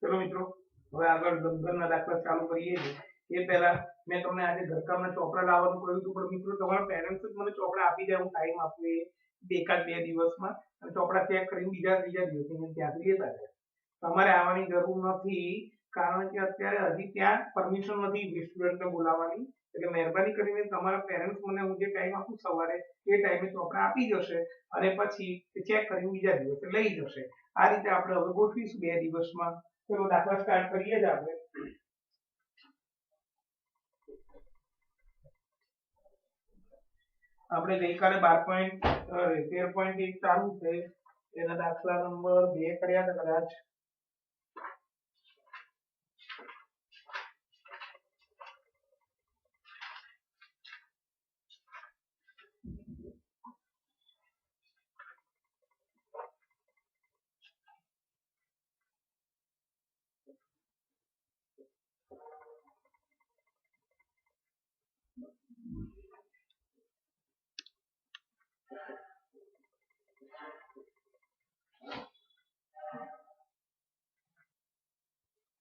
चलो मित्रों હવે આગળ ગણતરીના દાખલા ચાલુ કરીએ છીએ એ પહેલા મેં તમને આજે ઘરકામના ચોપડા લાવવાનું કહ્યું હતું પણ મિત્રો તમારા પેરેન્ટ્સ જ મને ચોપડા આપી દે હું ટાઈમ આપું એ એકાદ બે દિવસમાં અને ચોપડા ચેક કરીને બીજા ત્રીજા દિવસે ત્યાંથી લેતા જાય તમારે આવવાની જરૂર નથી કારણ કે અત્યારે હજી ત્યાં પરમિશન નથી સ્ટુડન્ટને બોલાવવાની એટલે મહેરબાની કરીને તમારા પેરેન્ટ્સ મને હું જે ટાઈમ આપું સવારે એ ટાઈમે ચોપડા આપી જશે અને પછી ચેક કરીને બીજા દિવસે લઈ જશે આ રીતે આપણે હવે ગોઠવીશું બે દિવસમાં ચલો દાખલા સ્ટાર્ટ કરીએ જ આપણે આપણે ગઈકાલે 13.1 ચાલુ છે એના દાખલા નંબર 2 કર્યા હતા કદાચ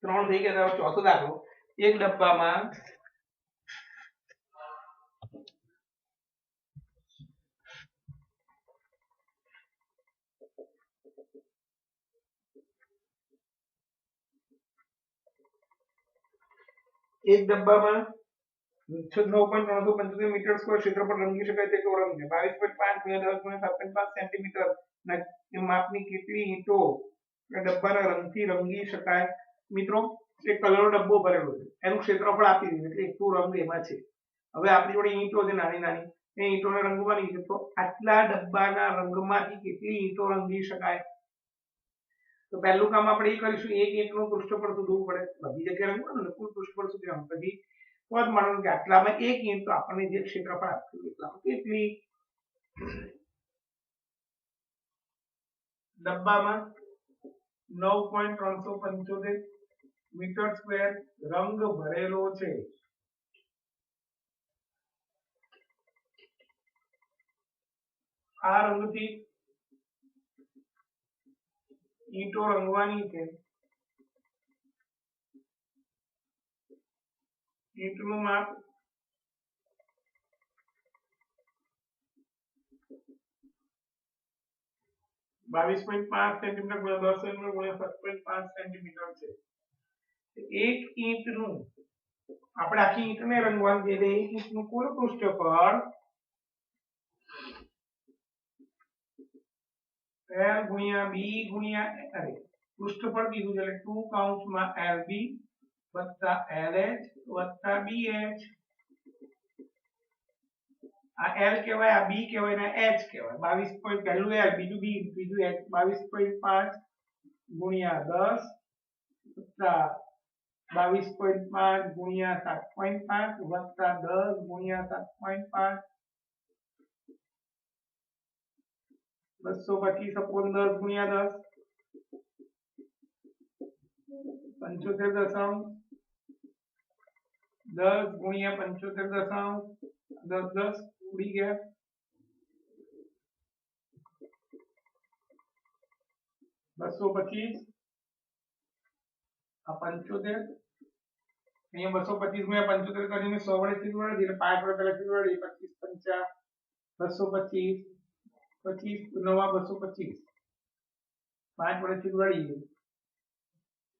3 થઈ ગયા હવે ચોથો દાખલો એક ડબ્બામાં એક ડબ્બામાં 9.375 મીટર સ્ક્વેર ક્ષેત્રફળ રંગી શકાય તેટલો રંગ છે 22.5 × 10 × 7.5 સેન્ટીમીટર ના માપની કેટલી ઈંટો ડબ્બાના રંગથી રંગી શકાય મિત્રો એક કલરનો ડબ્બો ભરેલો છે એનું ક્ષેત્રફળ આપી દીધું એટલે એટલું રંગ એમાં છે હવે આપણી જોડે ઈંટો છે નાની નાની એ ઈંટોને રંગવાની છે તો આટલા ડબ્બાના રંગમાંથી કેટલી ઈંટો રંગી શકાય તો પહેલું કામ આપણે એ કરીશું એક ઈંટનું પૃષ્ઠફળ શોધવું પડે બધી જગ્યાએ રંગવાનું ને કુલ પૃષ્ઠફળ શોધવાનું પછી પદ માનો કે આટલામાં એક ઈંટ તો આપણને જે ક્ષેત્રફળ આપ્યું એટલામાં કેટલી ડબ્બામાં 9.375 મીટર સ્ક્વેર રંગ ભરેલો છે આ રંગથી ઈંટો રંગવાની છે ઈંટનું માપ 22.5 સેન્ટીમીટર × 10 સેન્ટીમીટર × 7.5 સેન્ટીમીટર છે એક ઈંટનું આપણે આખી ઈંટને રંગવાનું છે એક ઈંટનું કુલ પૃષ્ઠફળ L × B × અરે પૃષ્ઠફળ કીધું છે એટલે 2 કૌંસમાં LB + LH + BH આ L કહેવાય આ B કહેવાય ને H કહેવાય 22. પહેલું L બીજું B ત્રીજું H 22.5 × 10 + 22.5 × 7.5 + 10 × 7.5 225 upon 10 × 10 75 દશાંશ 10 × 75 દશાંશ 10 10 ઉડી ગયા 225 આ 75 અહીંયા 225 × 75 કરીને 100 વડે છેદવાડી એટલે 5 વડે પહેલા છેદવાડી 25 5 225 25 9 225 5 વડે છેદવાડી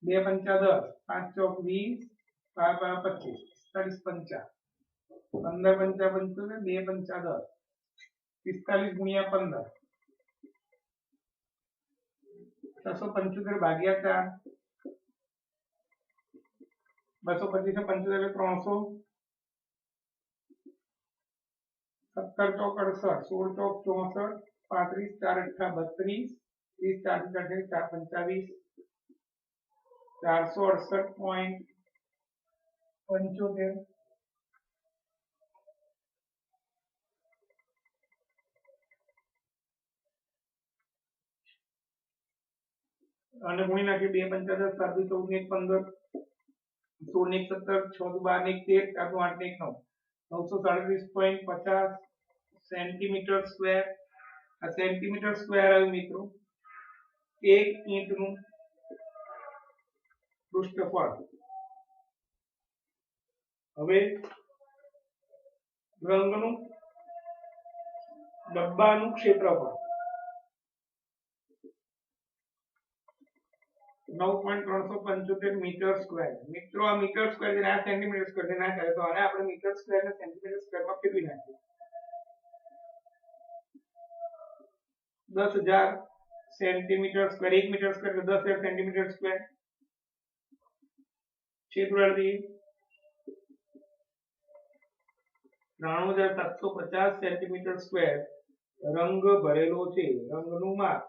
2 પંચા 10 5 ચોક 20 5 25 45 પંચા 15 પંચા 75 2 પંચા 10 45 × 15 675 ભાગ્યા 4 225 75 એટલે 300 17 ચોક 68 16 ચોક 64 35 4 અઠ્ઠા 32 30 4 4 468.75 અને ગુણી નાખી 2 પંચા 10 7 14 1 15 16 1 17 6 12 1 13 4 8 1 9 937.50 સેન્ટીમીટર સ્ક્વેર આ સેન્ટીમીટર સ્ક્વેર આવ્યું મિત્રો એક ઈંટનું પૃષ્ઠફળ. હવે રંગનું ડબ્બાનું ક્ષેત્રફળ 9.375 મીટર સ્ક્વેર. મિત્રો આ મીટર સ્ક્વેર છે, આ સેન્ટીમીટર સ્ક્વેર છે, ના કરે તો આને આપણે મીટર સ્ક્વેર ને સેન્ટીમીટર સ્ક્વેર માં ફેરવી નાખીએ. 10,000 સેન્ટીમીટર સ્ક્વેર, 1 મીટર સ્ક્વેર એટલે 10,000 સેન્ટીમીટર સ્ક્વેર. છેદ ઉડાડી દઈએ. 93,750 સેન્ટીમીટર સ્ક્વેર રંગ ભરેલો છે. રંગનું માપ,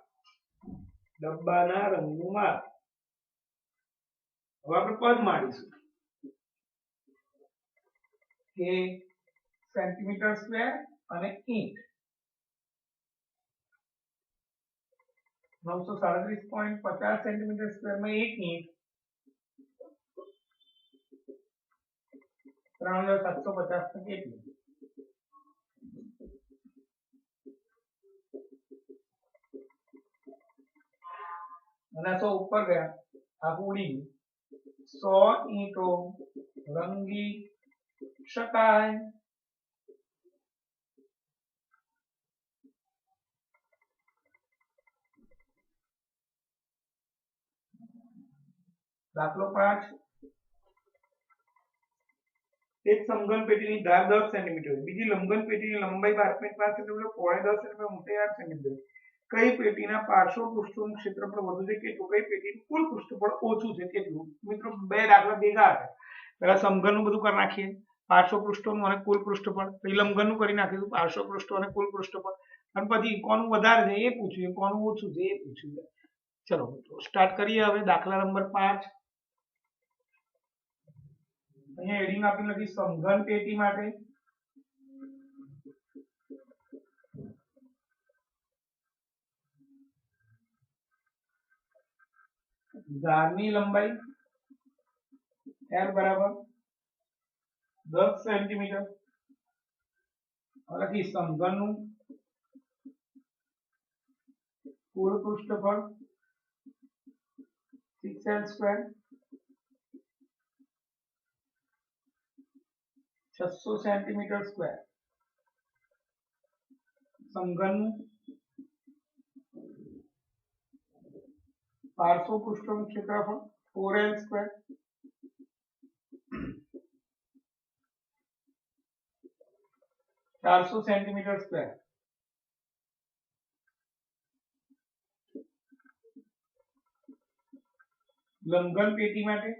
ડબ્બાના રંગનું માપ. હવે આપણે પદ મારીશું કે સેન્ટીમીટર સ્ક્વેર અને ઇંચ. 937.50 સેન્ટીમીટર સ્ક્વેર માં 1 ઇંચ 3,750 કેટલું? અને 100 ઉપર ગયા, આ ઉડી 100 ઈંટો રંગી શકાય. દાખલો 5. એક સમઘન પેટીની ધાર 10 સેન્ટીમીટર, બીજી લંબઘન પેટીની લંબાઈ 12.5 સેન્ટીમીટર, પહોળાઈ 10 સેન્ટીમીટર, ઊંચાઈ 8 સેન્ટીમીટર. કઈ પેટીના પાર્શ્વ પૃષ્ઠોનું ક્ષેત્રફળ વધુ છે કેટલું? કઈ પેટીનું કુલ પૃષ્ઠફળ ઓછું છે કેટલું? મિત્રો બે દાખલા ભેગા હતા. પહેલા સમઘનનું બધું કરી નાખીએ, પાર્શ્વ પૃષ્ઠોનું અને કુલ પૃષ્ઠફળ. પછી લંબઘનનું કરી નાખીશું, પાર્શ્વ પૃષ્ઠો અને કુલ પૃષ્ઠફળ. અને પછી કોનું વધારે છે એ પૂછ્યું, કોનું ઓછું છે એ પૂછ્યું. ચલો સ્ટાર્ટ કરીએ હવે. દાખલા નંબર 5. અહીંયા હેડિંગ આપી નથી સમઘન પેટી માટે. ધારની લંબાઈ L બરાબર 10 સેન્ટીમીટર. લખી સમઘનનું કુલ પૃષ્ઠફળ 6L² 600 સેન્ટીમીટર સ્ક્વેર. સમઘનનું પાર્શ્વ પૃષ્ઠનું ક્ષેત્રફળ 4L² 400 સેન્ટીમીટર સ્ક્વેર. લંબઘન પેટી માટે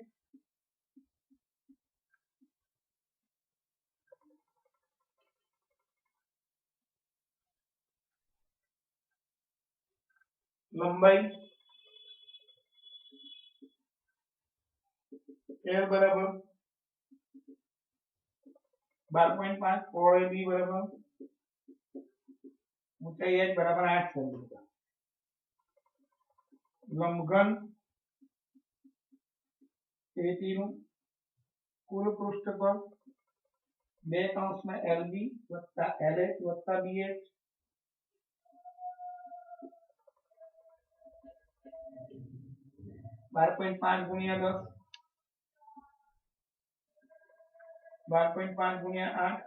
લંબાઈ L બરાબર 12.5, પહોળાઈ B બરાબર, ઊંચાઈ H બરાબર 8 સેન્ટીમીટર. લંબઘન પેટીનું કુલ પૃષ્ઠફળ 2 LB વત્તા LH વત્તા BH 12.5 ગુણ્યા 10, 12.5 ગુણ્યા 8,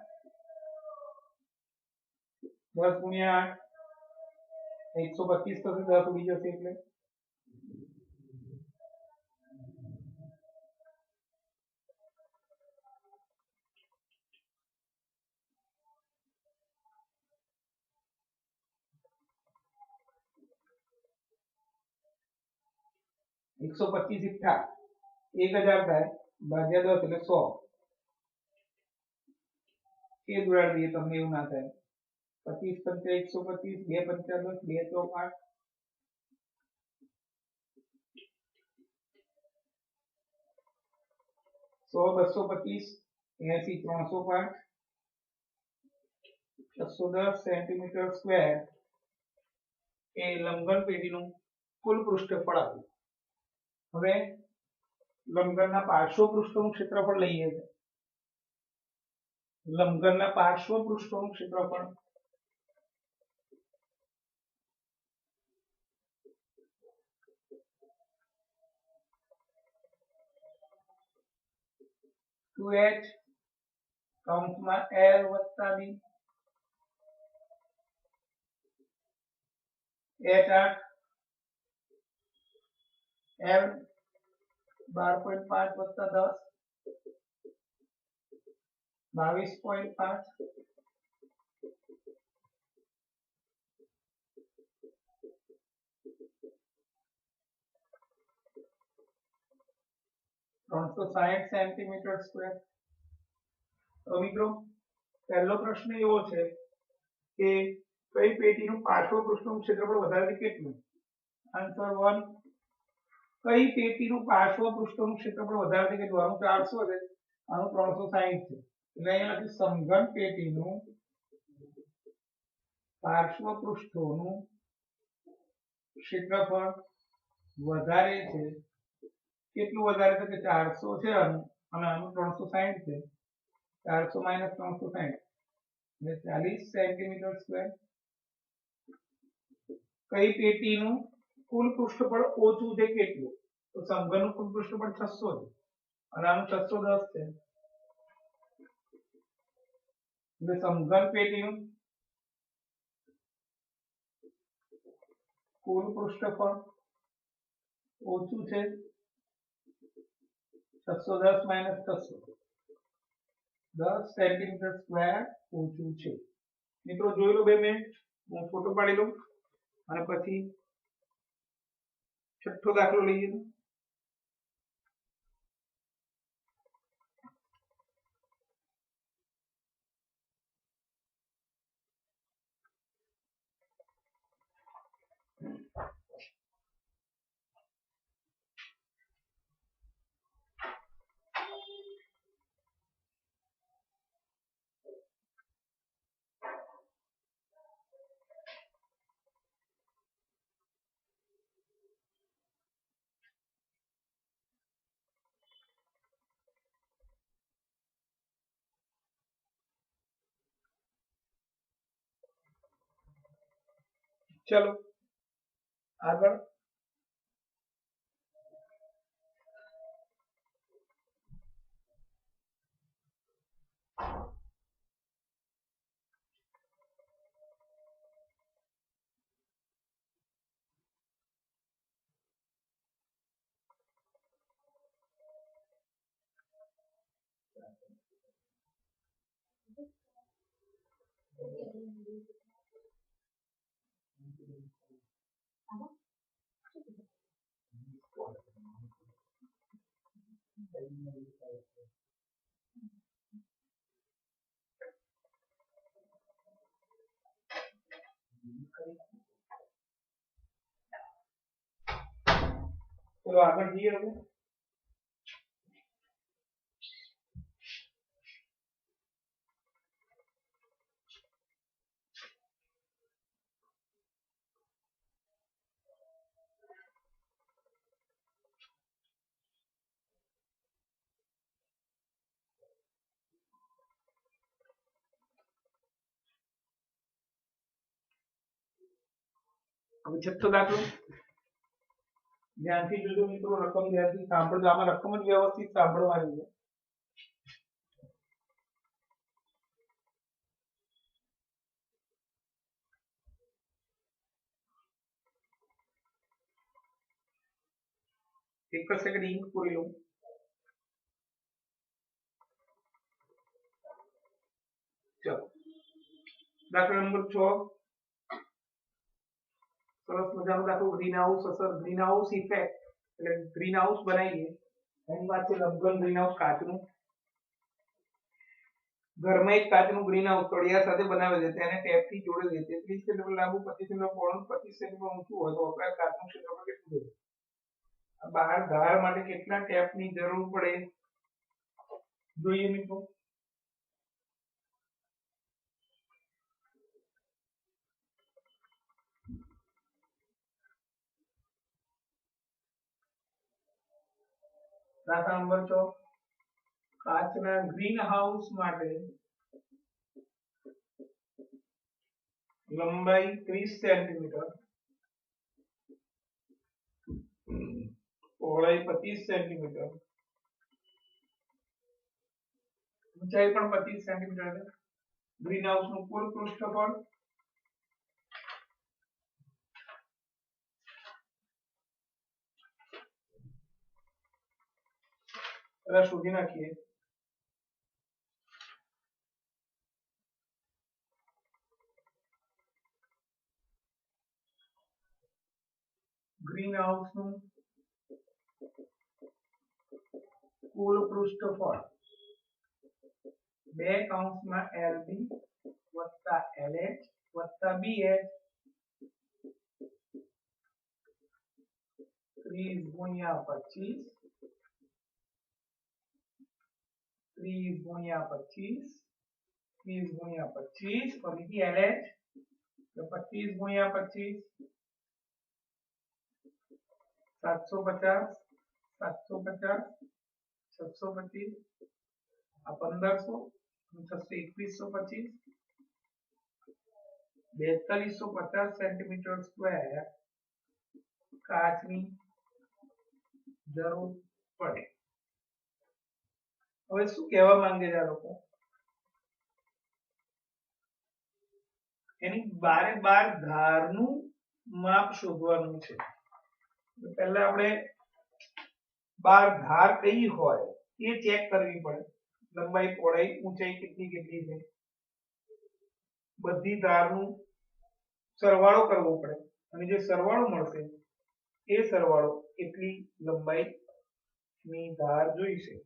10 ગુણ્યા 8 125 થશે. 10 ઉડી જશે એટલે 125 ઇઠ્ઠા 1000 થાય ભાગ્યા 10 એટલે 100. એ ઉડાડી દઈએ તમને એવું ના થાય. 25 પંચા 125, 2 પંચા 10, 2 ચોક 8, 100 225, 80 305, 610 સેન્ટીમીટર સ્ક્વેર એ લંબઘન પેટીનું કુલ પૃષ્ઠફળ આવ્યું. હવે લંબઘનના પાર્શ્વ પૃષ્ઠોનું ક્ષેત્રફળ લઈએ. લંબઘનના પાર્શ્વ પૃષ્ઠોનું ક્ષેત્રફળ 2h કૌંસમાં l વત્તા b h8 l 12.5 વત્તા 10 22.5 360 સેન્ટીમીટર સ્ક્વેર। તો મિત્રો પહેલો પ્રશ્ન એવો છે કે કઈ પેટીનું પાર્શ્વ પૃષ્ઠનું ક્ષેત્રફળ વધારે કેટલું? આન્સર 1 કઈ પેટીનું પાર્શ્વ પૃષ્ઠનું ક્ષેત્રફળ વધારે કેટલું? આનું 400 છે, આનું 360 છે, એટલે અહીંયા સમઘન પેટીનું પાર્શ્વ પૃષ્ઠોનું ક્ષેત્રફળ વધારે છે। કેટલું વધારે છે કે 400 છે આનું અને આનું 360 છે। 400 માઈનસ 360 એટલે 40 સેન્ટીમીટર સ્ક્વેર। કઈ પેટીનું કુલ પૃષ્ઠફળ ઓછું છે કેટલું? તો સમઘનનું કુલ પૃષ્ઠફળ 600 છે અને આનું 610 છે, એટલે સમઘન પેટીનું કુલ પૃષ્ઠફળ ઓછું છે 610 માઈનસ 600 10 સેન્ટીમીટર સ્ક્વેર ઓછું છે। મિત્રો જોઈ લો 2 મિનિટ, હું ફોટો પાડી લઉં અને પછી છઠ્ઠો દાખલો લઈએ। चलो આગળ चलो આગળ જઈએ હવે। હવે છઠ્ઠો દાખલો ધ્યાનથી જોજો મિત્રો, રકમ ધ્યાનથી સાંભળજો, આમાં રકમ જ વ્યવસ્થિત સાંભળવાની છે। એક સેકન્ડ ઇંક પૂરી લઉં। ચલો દાખલા નંબર 6 સરસ મજાનો દાખલો, ગ્રીન હાઉસ અસર, ગ્રીન હાઉસ ઇફેક્ટ એટલે ગ્રીન હાઉસ બનાવીએ એની વાત છે લંબઘન ગ્રીન હાઉસ કાચનું। ઘરમાં એક કાચનું ગ્રીન હાઉસ તળિયા સાથે બનાવે છે, તેને ટેપથી જોડે છે, 33 સેન્ટીમીટર લાંબુ, 25 સેન્ટીમીટર પહોળું, 25 સેન્ટીમીટર ઊંચું હોય તો વપરાયેલ કાચનું ક્ષેત્રફળ કેટલું છે? બહાર ધાર માટે કેટલા ટેપની જરૂર પડે જોઈએ મિત્રો। દાખલા નંબર 6 કાચના ગ્રીન હાઉસ માટે લંબાઈ 30 સેન્ટીમીટર, પહોળાઈ 25 સેન્ટીમીટર ઊંચાઈ પણ 25 સેન્ટીમીટર છે। ગ્રીન હાઉસ નું કુલ પૃષ્ઠફળ શોધી નાખીએ। ગ્રીન હાઉસ નું કુલ પૃષ્ઠફળ 2 કૌંસમાં LB વત્તા LH વત્તા BH 30 ગુણ્યા 25 30 ગુણ્યા 25 30 ગુણ્યા 25 ફરીથી LH તો 25 ગુણ્યા 25 750 750 725 આ 1500 62125 4250 સેન્ટીમીટર સ્ક્વેર કાચની જરૂર પડે। હવે શું કહેવા માંગે છે આ લોકો? એની બારે બાર ધારનું માપ શોધવાનું છે। પહેલા આપણે બાર ધાર કઈ હોય એ ચેક કરવી પડે। લંબાઈ પહોળાઈ ઊંચાઈ કેટલી કેટલી છે બધી ધારનું સરવાળો કરવો પડે અને જે સરવાળો મળશે એ સરવાળો એટલી લંબાઈની ધાર જોઈશે।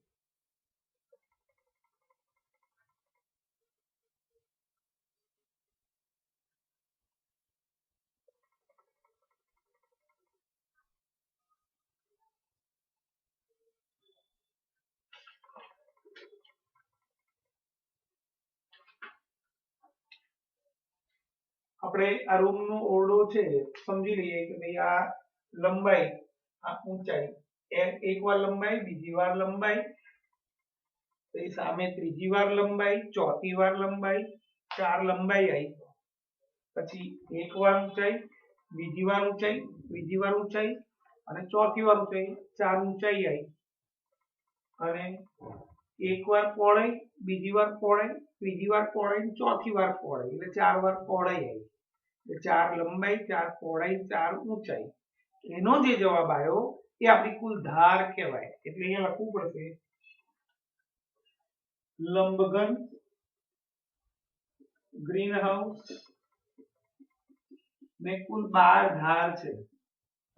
આપણે આ રૂમ નો ઓરડો છે સમજી લઈએ કે ભાઈ આ લંબાઈ આ ઊંચાઈ એક વાર લંબાઈ બીજી વાર લંબાઈ પછી સામે ત્રીજી વાર લંબાઈ ચોથી વાર લંબાઈ 4 લંબાઈ આવી પછી એક વાર ઊંચાઈ બીજી વાર ઊંચાઈ ત્રીજી વાર ઊંચાઈ અને ચોથી વાર ઊંચાઈ 4 ઊંચાઈ આવી અને એક વાર પહોળાઈ બીજી વાર પહોળાઈ ત્રીજી વાર પહોળાઈ ચોથી વાર પહોળાઈ એટલે 4 વાર પહોળાઈ આવી એટલે 4 લંબાઈ 4 પહોળાઈ 4 ઊંચાઈ એનો જે જવાબ આવ્યો એ આપણી કુલ ધાર કહેવાય। એટલે અહીંયા લખવું પડશે લંબઘન ગ્રીન હાઉસ ને કુલ 12 ધાર છે।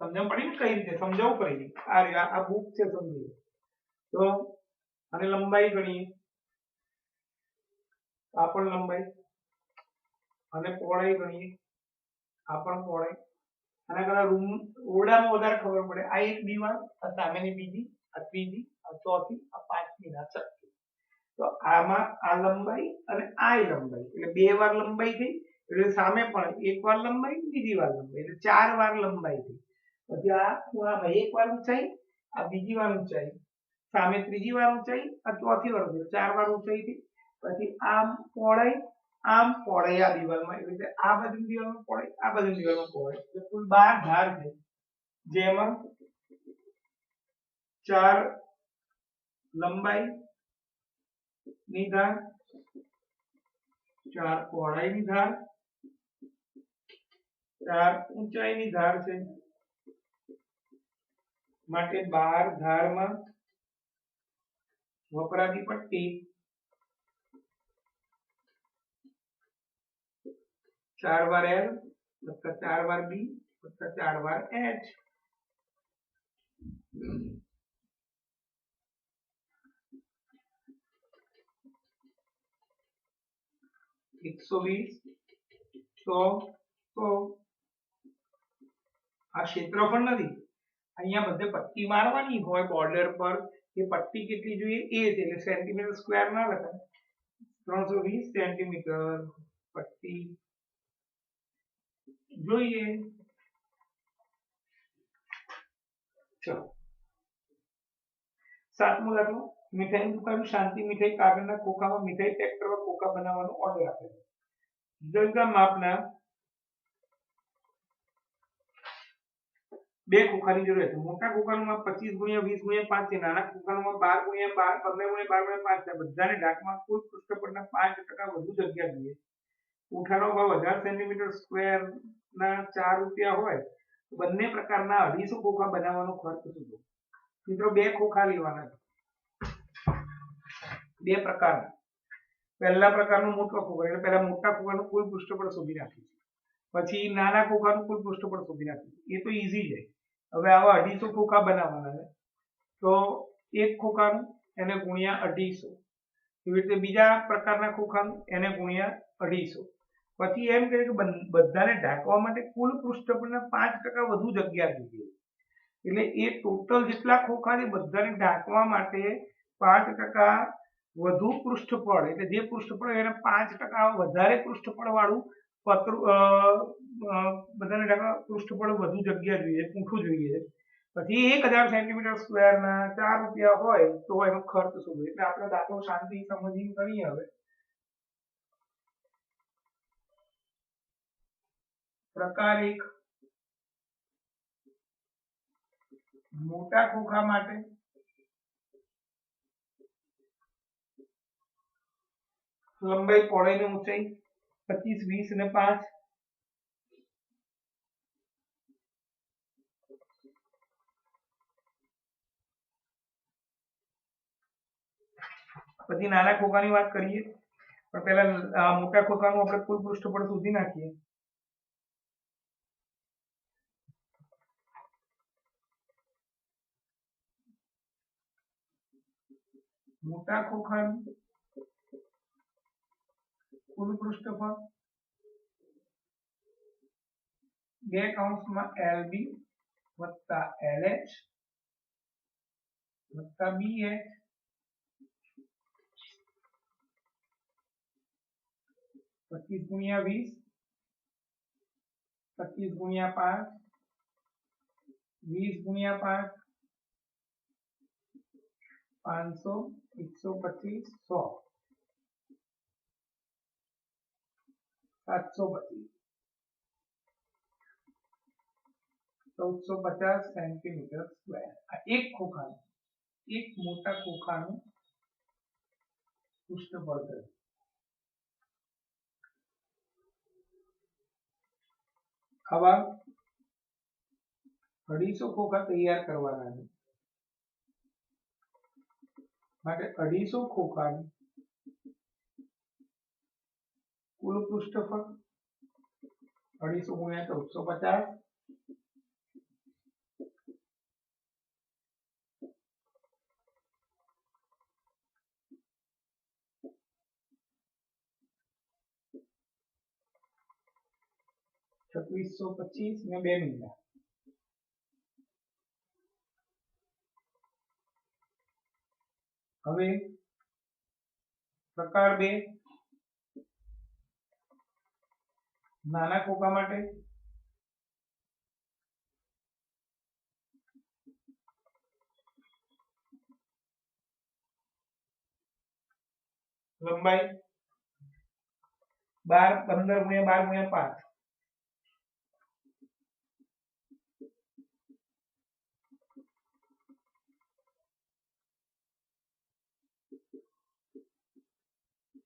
સમજણ પડી ને કઈ રીતે સમજાવવું પડી આ બુક છે સમજી તો અને લંબાઈ ગણીએ આ પણ લંબાઈ અને પહોળાઈ ગણીએ આ પણ પહોળાઈ અને કદાચ રૂમ ઓરડામાં વધારે ખબર પડે આ એક દીવાલ આ સામેની બીજી આ ત્રીજી આ ચોથી આ પાંચમી આ છઠ્ઠી તો આમાં આ લંબાઈ અને આ લંબાઈ એટલે બે વાર લંબાઈ થઈ એટલે સામે પણ એક વાર લંબાઈ બીજી વાર લંબાઈ એટલે 4 વાર લંબાઈ થઈ પછી આ ખૂણામાં એક વાર ઊંચાઈ આ બીજી વાર ઊંચાઈ સામે ત્રીજી વાર ઊંચાઈ આ ચોથી વાર ઊંચાઈ 4 વાર ઊંચાઈ થઈ પછી આમ પહોળાઈ આ દિવાલમાં એટલે આ બાજુ દિવાલમાં પહોળાઈ આ બાજુ દિવાલમાં પહોળાઈ એટલે કુલ 12 ધાર છે જેમાં 4 લંબાઈ ની ધાર 4 પહોળાઈની ધાર 4 ઊંચાઈની ધાર છે માટે 12 ધારમાં વપરાતી પટ્ટી 4 વાર L વત્તા 4 વાર B વત્તા 4 વાર H એકસો 100 100 આ ક્ષેત્રફળ નથી અહીંયા બધે પટ્ટી મારવાની હોય બોર્ડર પર એ પટ્ટી કેટલી જોઈએ એ છે એટલે સેન્ટીમીટર સ્ક્વેર ના લખાય 320 સેન્ટીમીટર પટ્ટી જોઈએ। ચલો સાતમો દાખલો મીઠાઈની દુકાન શાંતિ મીઠાઈ કાગળના ખોખામાં મીઠાઈ પેક કરવા ખોખા બનાવવાનો ઓર્ડર આપે છે। જુદા માપના બે ખોખાની જરૂર છે. મોટા ખોખાનું માપ 25 × 20 × 5 છે. નાના ખોખાનું માપ 12 × 12 15 × 12 × 5 છે. બધાને ઢાંકમાં કુલ પૃષ્ઠફળના 5% વધુ જગ્યા જોઈએ. પૂંઠાનો ભાવ 1000 સેન્ટીમીટર સ્ક્વેર ના 4 રૂપિયા હોય તો બંને પ્રકારના 250 ખોખા બનાવવાનો ખર્ચ શોધો. મિત્રો બે ખોખા લેવાના છે, બે પ્રકારના. પહેલા પ્રકારનું મોટો ખોખો, એટલે પહેલા મોટા ખોખાનું કુલ પૃષ્ઠફળ શોધી નાખીશું, પછી નાના ખોખાનું કુલ પૃષ્ઠફળ શોધી નાખીશું. એ તો ઈઝી છે. હવે આવા 250 ખોખા બનાવવાના છે, તો એક ખોખાનું એને ગુણ્યા 250, એવી રીતે બીજા પ્રકારના ખોખાનું એને ગુણ્યા 250. પછી એમ કહે કે બધાને ઢાંકવા માટે કુલ પૃષ્ઠફળના 5% વધુ જગ્યા જોઈએ. એટલે એ ટોટલ જેટલા ખોખા છે બધાને ઢાંકવા માટે 5% વધુ પૃષ્ઠફળ, એટલે જે પૃષ્ઠફળ એને 5% વધારે પૃષ્ઠફળ વાળું પતરું બધાને ઢાંકવા પૃષ્ઠફળ વધુ જગ્યા જોઈએ, પૂંઠું જોઈએ. પછી 1000 સેન્ટીમીટર સ્ક્વેરના 4 રૂપિયા હોય તો એનો ખર્ચ શું હોય. એટલે આપણે દાખલો શાંતિ સમજીને કરીએ. હવે પ્રકાર 1, મોટા ખોખા માટે લંબાઈ, પહોળાઈ અને ઊંચાઈ 25, 20 અને 5. પછી નાના ખોખાની વાત કરીએ, પણ પહેલા મોટા ખોખાનું આપણે કુલ પૃષ્ઠફળ શોધી નાખીએ. મોટા ખોખાનું કુલ પૃષ્ઠફળ 2 LB વત્તા LH વત્તા BH 25 × 20, 25 × 5, 20 × 5, 500, 125, 100, 750 સેન્ટીમીટર સ્ક્વેર. આ એક ખોખાનું, એક મોટા ખોખાનું પૃષ્ઠફળ થયું. આવા 250 ખોખા તૈયાર કરવાના છે. માટે 250 ખોખાનું કુલ પૃષ્ઠફળ 250 × 1450, $2625 ને 2 મહિના. હવે પ્રકાર 2, નાના ખોખા માટે લંબાઈ 15 × 12 × 5.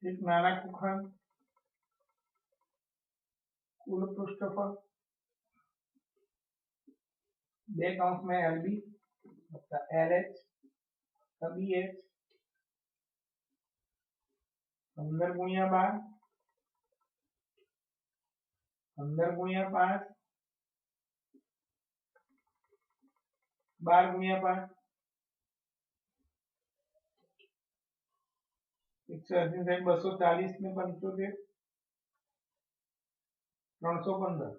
એક નાના ખોખાનું કુલ પૃષ્ઠફળ 2 LB વત્તા LH વત્તા BH 15 × 12, 15 × 5, 12 × 5, 180, 240 ને 75, 315.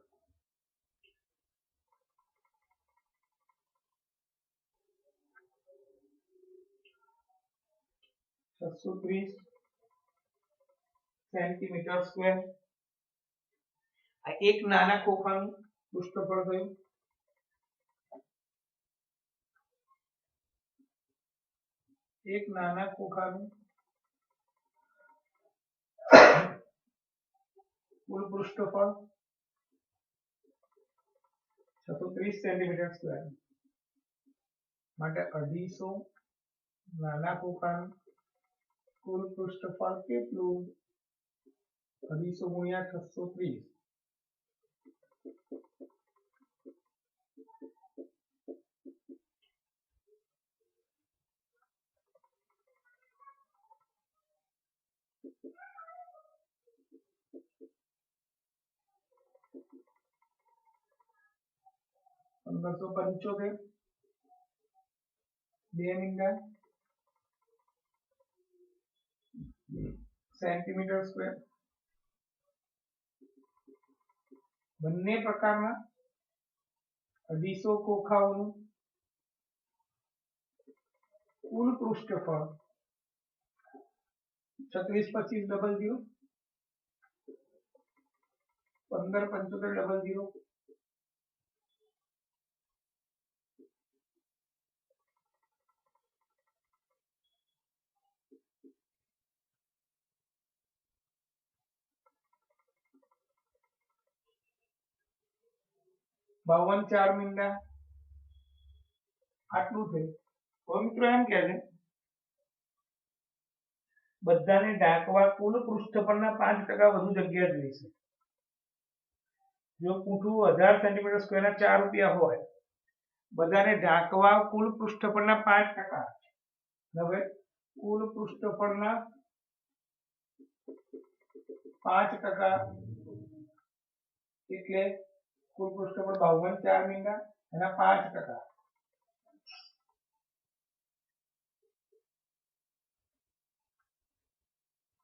630 સેન્ટીમીટર સ્ક્વેર. આ એક નાના ખોખાનું પૃષ્ઠફળ થયું. એક નાના ખોખાનું કુલ પૃષ્ઠફળ 630 સેન્ટીમીટર સ્ક્વેર માટે 250 નાના ખોખાનું કુલ પૃષ્ઠફળ કેટલું? 250 ગુણ્યા 630 1575 2 મીંડા સેન્ટીમીટર સ્ક્વેર બંને પ્રકારના 250 ખોખાઓનું કુલ પૃષ્ઠફળ 3625 ડબલ 0 1575 ડબલ 0 52 4 મીંડા આટલું થયું. હવે મિત્રો એમ કહે છે બધાને ઢાંકવા કુલ પૃષ્ઠફળના 5% વધુ જગ્યા જોઈશે. જો પૂઠું 1000 સેન્ટીમીટર સ્ક્વેરના 4 રૂપિયા હોય, બધાને ઢાંકવા કુલ પૃષ્ઠફળના 5%. હવે કુલ પૃષ્ઠફળના 5% એટલે કુલ પૃષ્ઠફળ 52 4 મીંડા એના 5%.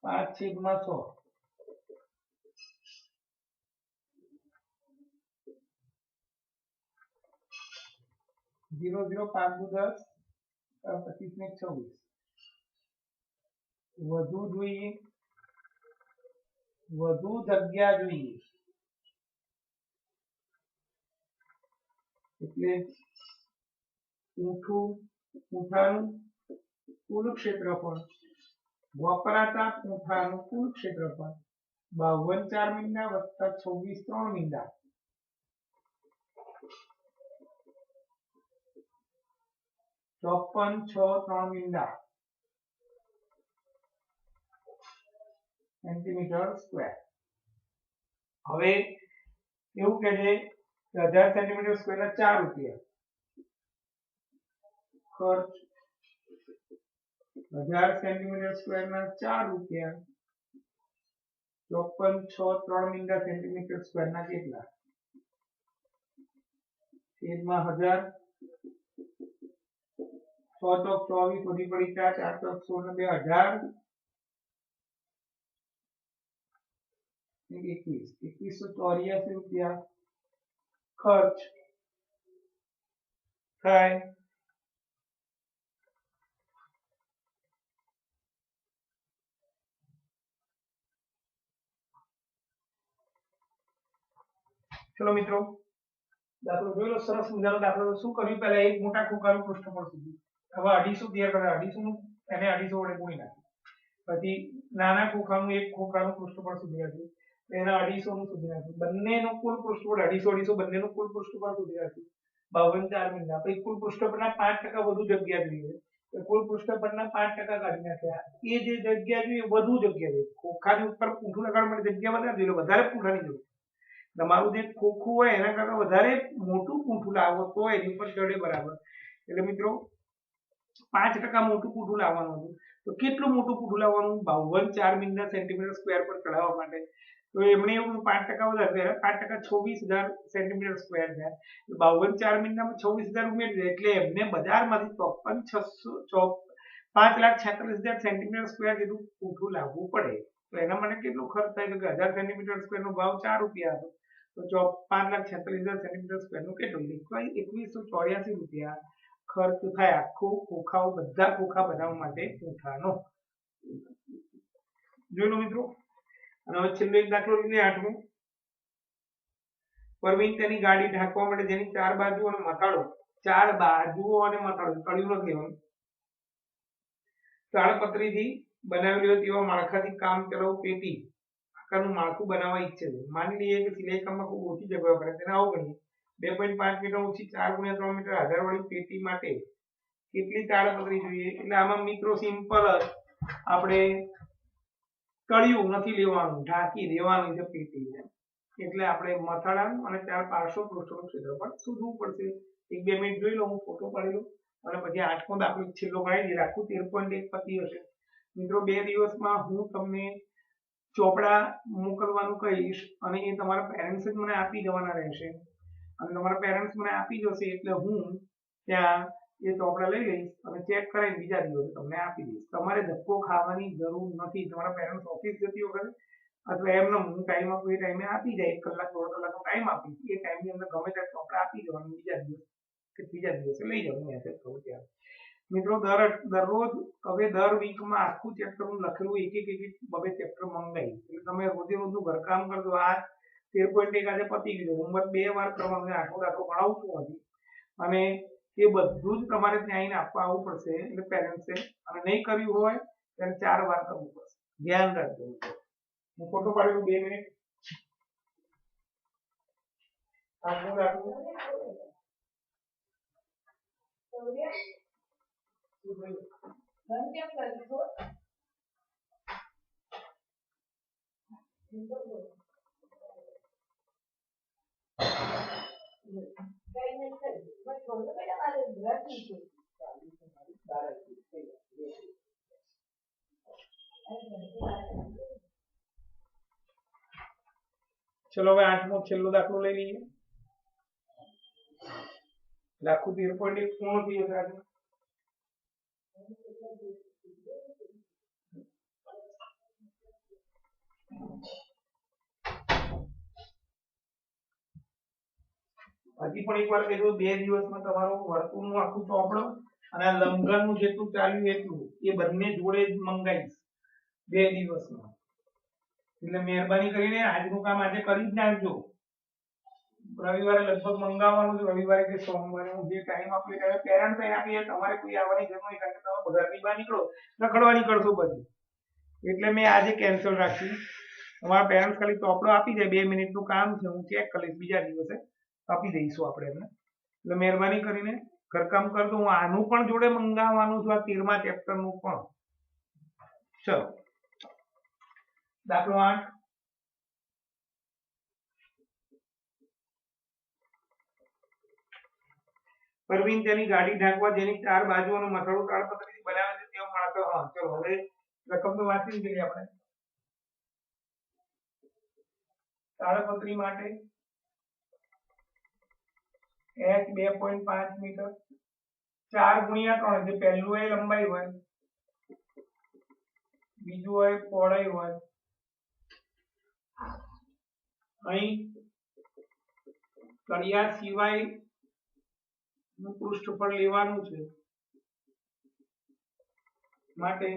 5/100 0 0 5 દુ 10 25 ને 26 વધુ જોઈએ, વધુ જગ્યા જોઈએ એટલે પૂંઠાનું કુલ ક્ષેત્રફળ વપરાતા પૂંઠાનું કુલ ક્ષેત્રફળ 52 4 મીંડા વત્તા 26 3 મીંડા 54 6 3 મીંડા સેન્ટીમીટર સ્ક્વેર. હવે એવું કે છે 1000 સેન્ટીમીટર સ્ક્વેરના 4 રૂપિયા ખર્ચ 1000 સેન્ટીમીટર સ્ક્વેરના 4 રૂપિયા 54 6 3 મીંડા સેન્ટીમીટર સ્ક્વેરના કેટલા? છેદમાં 1000 6 ચોક 24 વધી પડી 4 4 ચોક 16 ને 2000 2184 રૂપિયા ખર્ચ થાય. ચલો મિત્રો દાખલો જોઈ લો. સરસ મજાનો દાખલો. શું કર્યું? પહેલા એક મોટા ખોખાનું પૃષ્ઠફળ સુધી. હવે 250 તૈયાર કર્યા. 250 નું એને 250 વડે ગુણી નાખ્યું. પછી નાના ખોખાનું એક ખોખાનું પૃષ્ઠફળ સુધી નાખ્યું. એના 250 નું સુધી નાખ્યું. બંનેનું કુલ પૃષ્ઠફળ 250 250 બંનેનું કુલ પૃષ્ઠફળ સુધી નાખ્યું. 52 4 મીંડા. પછી કુલ પૃષ્ઠફળના 5% વધુ જગ્યા જોઈએ. તો કુલ પૃષ્ઠફળના 5% કાઢી નાખ્યા. એ જે જગ્યા જોઈએ વધુ જગ્યા જોઈએ. ખોખાની ઉપર પૂંઠું લગાડવા માટે જગ્યા વધારે જોઈએ, વધારે પૂંઠાની જરૂર. તમારું જે ખોખું હોય એના કરતા વધારે મોટું પૂંઠું લાવો તો એની ઉપર જડે બરાબર. એટલે મિત્રો 5% મોટું પૂંઠું લાવવાનું હતું. તો કેટલું મોટું પૂંઠું લાવવાનું? 52 4 મીંડા સેન્ટીમીટર સ્ક્વેર પર ચડાવવા માટે. તો એમણે એવું 5% વધારે 5% 26000 સેન્ટીમીટર સ્ક્વેર થાય. 52 4 મીંડામાં 26000 ઉમેરી દે એટલે એમને બજારમાંથી 5,46,000 સેન્ટીમીટર સ્ક્વેર જેટલું પૂંઠું લાવવું પડે. તો એના માટે કેટલો ખર્ચ થાય? તો 1000 સેન્ટીમીટર સ્ક્વેર નો ભાવ 4 રૂપિયા હતો. તો 5,46,000 સેન્ટીમીટર સ્ક્વેર નું કેટલું? 2184 રૂપિયા ખર્ચ થાય આખું ખોખાઓ બધા ખોખા બનાવવા માટે પૂંઠાનો. જોઈ લો મિત્રો. અને હવે છેલ્લો એક દાખલો લઈને 8મો. પરવીન તેની ગાડી ઢાંકવા માટે જેની 4 બાજુઓ અને મથાળો 4 બાજુઓ અને મથાળો તળિયું નથી લેવાનું તાડપત્રીથી બનાવેલી હોય તેવા માળખાથી કામ ચલાવ પેટી આકારનું માળખું બનાવવા ઈચ્છે છે. માની લઈએ કે સિલાઈ કામમાં ખૂબ ઓછી જગ્યા પડે તેને અવગણીએ 2.5 મીટર ઊંચી 4 × 3 મીટર આધારવાળી પેટી માટે કેટલી તાડપત્રી જોઈએ? એટલે આમાં મિત્રો સિમ્પલ જ આપણે તળિયું નથી લેવાનું, ઢાંકી દેવાની છે પેટીને. એટલે આપણે મથાળાનું અને 4 પાર્શ્વ પૃષ્ઠોનું ક્ષેત્રફળ શોધવું પડશે. 1-2 મિનિટ જોઈ લો, હું ફોટો પાડી લઉં અને પછી 8મો દાખલો છેલ્લો ગણાવી દઈએ. આખું 13.1 પતી હશે. મિત્રો 2 દિવસમાં હું તમને ચોપડા મોકલવાનું કહીશ અને એ તમારા પેરેન્ટ્સ જ મને આપી જવાના રહેશે. અને તમારા પેરેન્ટ્સ મને આપી જશે એટલે હું ત્યાં એ ચોપડા લઈ લઈશ અને ચેક કરાવીને બીજા દિવસે તમને આપી દઈશ. તમારે ધક્કો ખાવાની જરૂર નથી. તમારા પેરેન્ટ્સ ઓફિસ જતી વખતે અથવા એમને હું ટાઈમ આપું એ ટાઈમે આપી જાય, 1 કલાક 1.5 કલાકનો ટાઈમ આપીશ. એ ટાઈમની અંદર ગમે ત્યારે ચોપડા આપી દેવાનું, બીજા દિવસે કે ત્રીજા દિવસે લઈ જવાનું મેસેજ કરું ત્યારે. મિત્રો દરરોજ હવે દર વીકમાં આખું ચેપ્ટરનું લખેલું એક એક બબે ચેપ્ટર મંગાવી, એટલે તમે રોજે રોજનું ઘરકામ કરજો. આ 13.1 આજે પતી ગયું. હોમવર્ક 2 વાર કરવાનું, 8મો દાખલો ભણાવું છું હજી. અને એ બધું જ તમારે ત્યાં આવીને આપવા આવવું પડશે એટલે પેરેન્ટ્સે. અને નહીં કર્યું હોય ત્યારે 4 વાર કરવું પડશે. ધ્યાન રાખજો. હું ફોટો પાડેલું 2 મિનિટ. આખું દાખલું ચલો હવે 8મો છેલ્લો દાખલો લઈ લઈએ. આખું 13.1 પૂર્ણ થઈ જશે આજે. હજી પણ એકવાર કીધું, 2 દિવસમાં તમારું વર્તુળનું આખું ચોપડો અને લંઘનનું જેટલું ચાલ્યું એટલું એ બંને જોડે જ મંગાવીશ 2 દિવસમાં. એટલે મહેરબાની કરીને આજનું કામ આજે કરી જ નાખજો. રવિવારે લગભગ મંગાવવાનું છે, રવિવારે કે સોમવારે હું જે ટાઈમ આપું એ ટાઈમે પેરેન્ટ્સ અહીં આપીએ. તમારે કોઈ આવવાની જરૂર નહીં, કારણ કે તમે ઘરની બહાર નીકળો રખડવા નીકળશો પછી. એટલે મેં આજે કેન્સલ રાખ્યું. તમારા પેરેન્ટ્સ ખાલી ચોપડો આપી જાય, 2 મિનિટનું કામ છે, હું ચેક કરીશ, બીજા દિવસે આપી દઈશું આપણે એમને. એટલે મહેરબાની કરીને ઘરકામ કરજો. હું આનું પણ જોડે મંગાવવાનું છું, આ 13મા ચેપ્ટરનું પણ. ચલો દાખલો 8. પરવીન તેની ગાડી ઢાંકવા જેની 4 બાજુઓનું મથાળું તાડપત્રીથી બનાવે છે તેવો માણસો. હા ચલો હવે રકમ તો વાંચી લઈએ આપણે. તાડપત્રી માટે h 2.5 મીટર, 4 × 3 એટલે પહેલું હોય લંબાઈ હોય, બીજું હોય પહોળાઈ હોય. અહીં કડિયા સિવાય નું પૃષ્ઠફળ લેવાનું છે માટે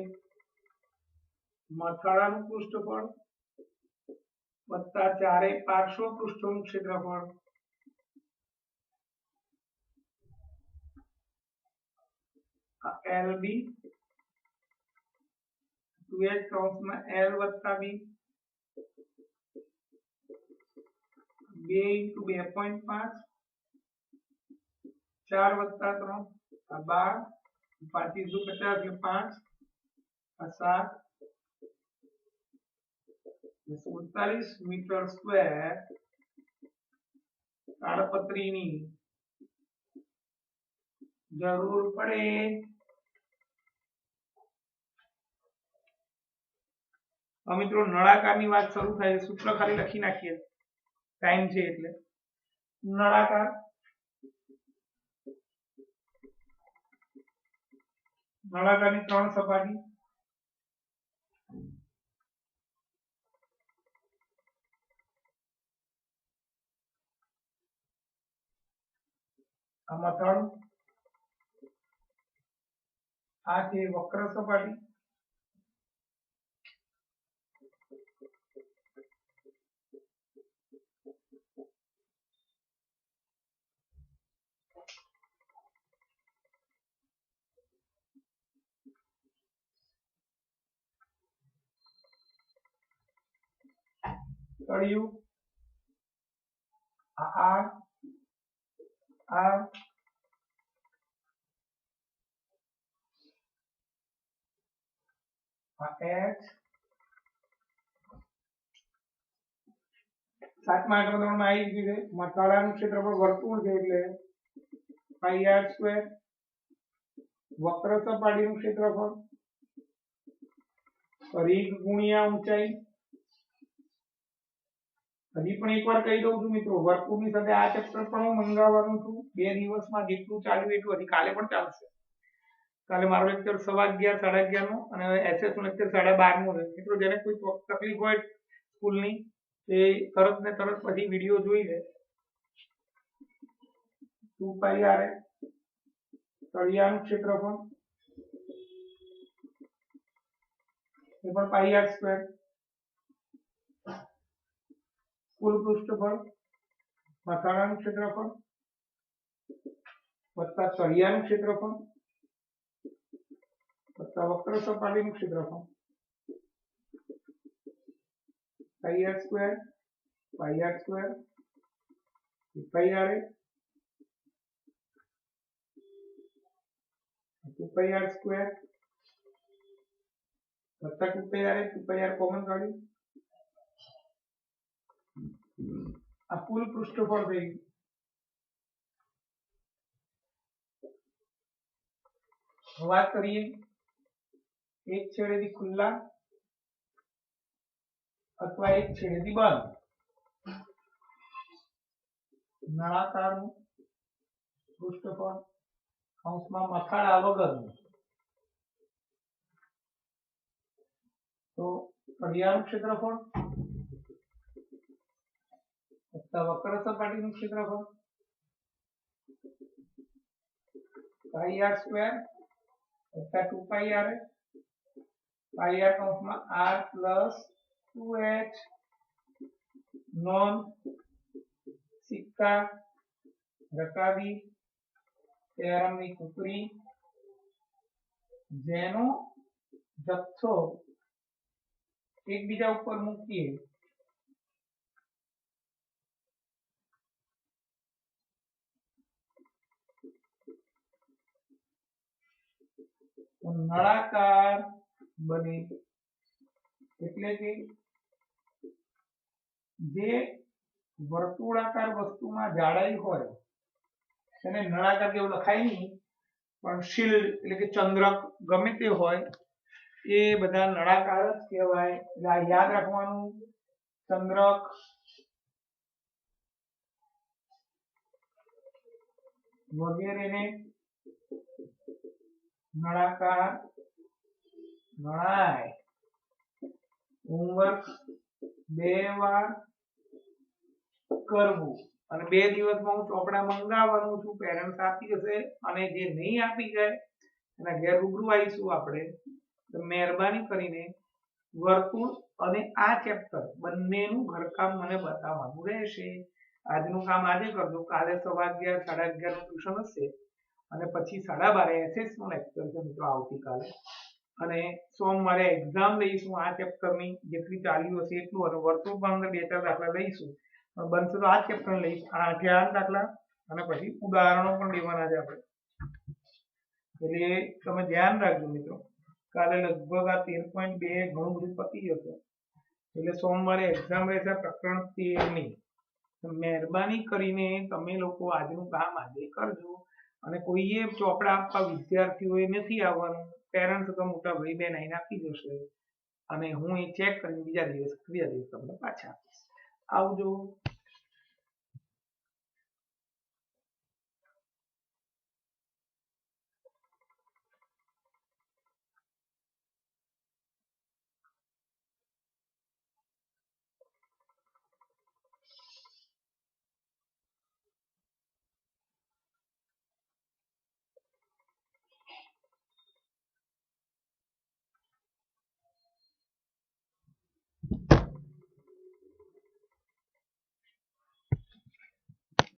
મથાળાનું પૃષ્ઠફળ વત્તા 4 પાર્શ્વ પૃષ્ઠોનું ક્ષેત્રફળ LB 2h કૌંસમાં L વત્તા B 2 × 2.5 4 વત્તા 3 આ 12 5 × 50 એટલે 5 આ 7 47 મીટર સ્ક્વેર તાડપત્રીની જરૂર પડે. મિત્રો નળાકારની વાત શરૂ થાય. સૂત્ર ખાલી લખી નાખીએ, ટાઈમ છે એટલે. નળાકાર નળાકારની 3 સપાટી. આ મથાળું, આ છે વક્ર સપાટી. તળિયું, આ R આ h સાતમા આંકડા ધોરણમાં આવી ગયું છે મથાળાનું ક્ષેત્રફળ વર્તુળ છે એટલે પાઈ r સ્ક્વેર વક્ર સપાટીનું ક્ષેત્રફળ પરિઘ ગુણ્યા ઊંચાઈ હજી પણ એકવાર કહી દઉં છું મિત્રો વર્તુળની સાથે આ ચેપ્ટર પણ હું મંગાવવાનું છું 2 દિવસમાં જેટલું ચાલ્યું એટલું હજી કાલે પણ ચાલશે કાલે મારો લેક્ચર 11:30 11:30 નો અને એસએસ નો લેક્ચર 12:30 નો છે મિત્રો જેને કોઈ તકલીફ હોય સ્કૂલની એ તરત ને તરત પછી વિડિયો જોઈ લે 2 પાઈ r તળિયાનું ક્ષેત્રફળ એ પણ પાઈ r સ્ક્વેર કુલ પૃષ્ઠફળ મથાળાનું ક્ષેત્રફળ વત્તા તળિયાનું ક્ષેત્રફળ વત્તા વક્ર સપાટીનું ક્ષેત્રફળ પાઈ r સ્ક્વેર 2 પાઈ r 2 પાઈ r સ્ક્વેર વત્તા 2 પાઈ r કોમન કાઢ્યું આ કુલ પૃષ્ઠફળ થઈ ગયું વાત કરીએ એક છેડેથી ખુલ્લા અથવા એક છેડેથી બંધ નળાકારનું પૃષ્ઠફળ કૌંસમાં મથાળા વગરનું તો તળિયાનું ક્ષેત્રફળ વત્તા વક્ર સપાટીનું ક્ષેત્રફળ પાઈ r સ્ક્વેર વત્તા 2 પાઈ r પાઈ r કૌંસમાં r પ્લસ 2h નોન સિક્કા રકાબી કેરમની કુકરી જેનો જથ્થો એકબીજા ઉપર મૂકીએ નળાકાર બને એટલે કે જે વર્તુળાકાર વસ્તુમાં જાડાઈ હોય તેને નળાકાર જેવું લખાય નહીં પણ શિલ્ડ એટલે કે ચંદ્રક ગમે તે હોય એ બધા નળાકાર જ કહેવાય એટલે આ યાદ રાખવાનું ચંદ્રક વગેરેને નળાકાર ગણાય હોમવર્ક 2 વાર કરવું અને 2 દિવસમાં હું ચોપડા મંગાવવાનું છું પેરેન્ટ્સ આપી જશે અને જે નહીં આપી જાય એના ઘેર રૂબરૂ આવીશું આપણે તો મહેરબાની કરીને વર્તુળ અને આ ચેપ્ટર બંનેનું ઘરકામ મને બતાવવાનું રહેશે આજનું કામ આજે કરજો કાલે 11:30 11:30 નું ટ્યુશન હશે અને પછી 12:30 એસએસ નો લેક્ચર છે મિત્રો આવતીકાલે અને સોમવારે એક્ઝામ લઈશું આ ચેપ્ટરની જેટલી ચાલ્યું હશે એટલું અને વર્તુળ પણ અંદર 2-4 દાખલા લઈશું બનશે તો આ ચેપ્ટર લઈશ 8 દાખલા અને પછી ઉદાહરણો પણ લેવાના છે આપણે એટલે તમે ધ્યાન રાખજો મિત્રો કાલે લગભગ આ 13.2 ઘણું બધું પતી જશે એટલે સોમવારે એક્ઝામ રહેશે પ્રકરણ 13 ની મહેરબાની કરીને તમે લોકો આજનું કામ આજે કરજો અને કોઈએ ચોપડા આપવા વિદ્યાર્થીઓએ નથી આવવાનું પેરેન્ટ્સ તો મોટા ભાઈ બહેન આવીને આપી જશે અને હું એ ચેક કરીને બીજા દિવસ તમને પાછા આપીશ આવજો